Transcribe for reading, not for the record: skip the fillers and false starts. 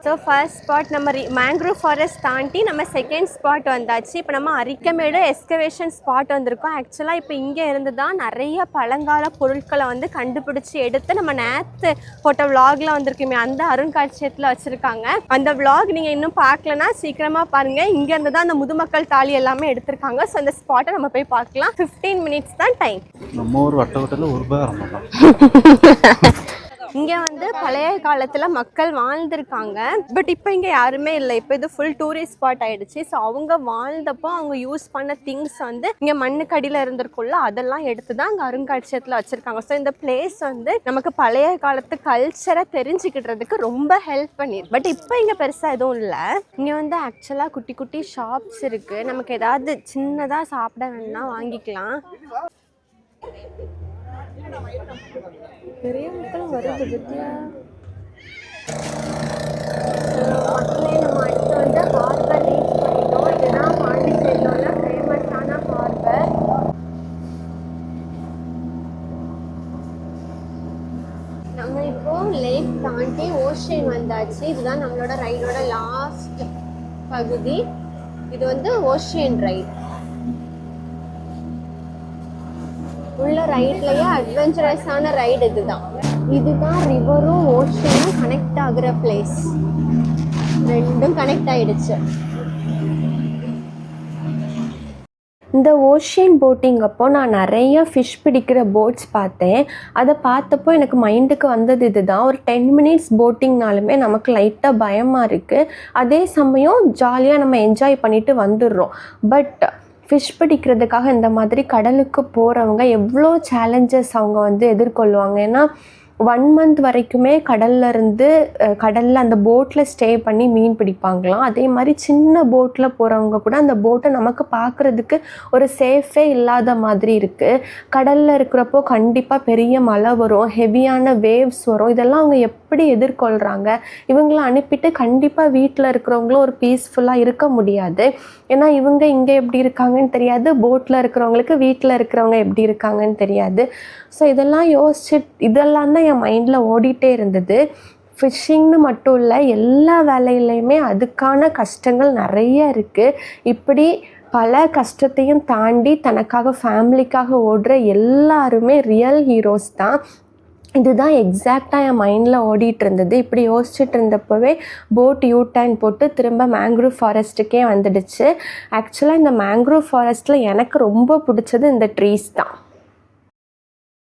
So first spot நம்ம mangrove forest தாண்டி நம்ம செகண்ட் ஸ்பாட் வந்தாச்சு. இப்போ நம்ம அரிக்கமேடு எஸ்கவேஷன் ஸ்பாட் வந்திருக்கோம். ஆக்சுவலாக இப்போ இங்கே இருந்து தான் நிறைய பழங்கால பொருட்களை வந்து கண்டுபிடிச்சி எடுத்து நம்ம நேற்று போட்ட விலாகில் வந்திருக்குமே அந்த அருங்காட்சியகத்தில் வச்சுருக்காங்க. அந்த விலாக் நீங்கள் இன்னும் பார்க்கலன்னா சீக்கிரமாக பாருங்கள். இங்கேருந்து தான் அந்த முதுமக்கள் தாலி எல்லாமே எடுத்திருக்காங்க. ஸோ அந்த ஸ்பாட்டை நம்ம போய் பார்க்கலாம். 15 மினிட்ஸ் தான் டைம். நம்ம ஊர் வட்டத்தில் ஒரு பேர் இங்கே வந்து பழைய காலத்தில் மக்கள் வாழ்ந்திருக்காங்க. பட் இப்போ இங்கே யாருமே இல்லை. இப்போ இது ஃபுல் டூரிஸ்ட் ஸ்பாட் ஆகிடுச்சு. ஸோ அவங்க வாழ்ந்தப்போ அவங்க யூஸ் பண்ண திங்ஸ் வந்து இங்கே மண்ணுக்கடியில் இருந்திருக்குள்ள அதெல்லாம் எடுத்து தான் அங்கே அருங்காட்சியகத்தில் வச்சுருக்காங்க. ஸோ இந்த பிளேஸ் வந்து நமக்கு பழைய காலத்து கல்ச்சரை தெரிஞ்சுக்கிட்டதுக்கு ரொம்ப ஹெல்ப் பண்ணிருக்கு. பட் இப்போ இங்கே பெருசாக எதுவும் இல்லை. இங்கே வந்து ஆக்சுவலாக குட்டி குட்டி ஷாப்ஸ் இருக்குது. நமக்கு ஏதாவது சின்னதாக சாப்பிட வேணும்னா வாங்கிக்கலாம். பெரிய மக்கள் வருது பத்தியா. மக்களே நம்ம அடுத்து வந்து ஹார்பர் ரீச் பண்ணிட்டோம். இதுதான் பாண்டிச்சேரியோட ஃபேமஸான ஹார்பர். நம்ம இப்போ லேக் தாண்டி ஓஷன் வந்தாச்சு. இதுதான் நம்மளோட ரைடோட லாஸ்ட் பகுதி. இது வந்து ஓஷன் ரைட். உள்ள ரைட்லயே அட்வென்ச்சரஸான ரைடு இதுதான். இதுதான் ரிவரும் ஓஷனும் கனெக்ட் ஆகுற பிளேஸ். ரெண்டும் கனெக்ட் ஆயிடுச்சு. இந்த ஓஷன் போட்டிங் அப்போ நான் நிறைய ஃபிஷ் பிடிக்கிற போட்ஸ் பார்த்தேன். அதை பார்த்தப்போ எனக்கு மைண்டுக்கு வந்தது இதுதான். ஒரு 10 மினிட்ஸ் போட்டிங்னாலுமே நமக்கு லைட்டாக பயமாக இருக்குது. அதே சமயம் ஜாலியாக நம்ம என்ஜாய் பண்ணிட்டு வந்துடுறோம். பட் ஃபிஷ் பிடிக்கிறதுக்காக இந்த மாதிரி கடலுக்கு போகிறவங்க எவ்வளோ சேலஞ்சஸ் அவங்க வந்து எதிர்கொள்வாங்க. ஏன்னா 1 மந்த் வரைக்குமே கடலில் அந்த போட்டில் ஸ்டே பண்ணி மீன் பிடிப்பாங்களாம். அதே மாதிரி சின்ன போட்டில் போகிறவங்க கூட அந்த போட்டை நமக்கு பார்க்குறதுக்கு ஒரு சேஃபே இல்லாத மாதிரி இருக்குது. கடலில் இருக்கிறப்போ கண்டிப்பாக பெரிய மழை வரும், ஹெவியான வேவ்ஸ் வரும். இதெல்லாம் அவங்க எப்படி எதிர்கொள்கிறாங்க? இவங்கள அனுப்பிட்டு கண்டிப்பாக வீட்டில் இருக்கிறவங்களும் ஒரு பீஸ்ஃபுல்லாக இருக்க முடியாது. ஏன்னா இவங்க இங்கே எப்படி இருக்காங்கன்னு தெரியாது, போட்டில் இருக்கிறவங்களுக்கு வீட்டில் இருக்கிறவங்க எப்படி இருக்காங்கன்னு தெரியாது. ஸோ இதெல்லாம் இதெல்லாம் தான் என் மைண்டில் ஓடிட்டே இருந்தது. ஃபிஷ்ஷிங்னு மட்டும் இல்லை, எல்லா வேலையிலையுமே அதுக்கான கஷ்டங்கள் நிறைய இருக்குது. இப்படி பல கஷ்டத்தையும் தாண்டி தனக்காக ஃபேமிலிக்காக ஓடுற எல்லாருமே ரியல் ஹீரோஸ் தான். இதுதான் எக்ஸாக்டாக என் மைண்டில் ஓடிட்டு இருந்தது. இப்படி யோசிச்சுட்டு இருந்தப்போவே போட் யூ-டர்ன் போட்டு திரும்ப மேங்க்ரூவ் ஃபாரஸ்ட்டுக்கே வந்துடுச்சு. ஆக்சுவலாக இந்த மேங்க்ரூவ் ஃபாரஸ்ட்டில் எனக்கு ரொம்ப பிடிச்சது இந்த ட்ரீஸ் தான்.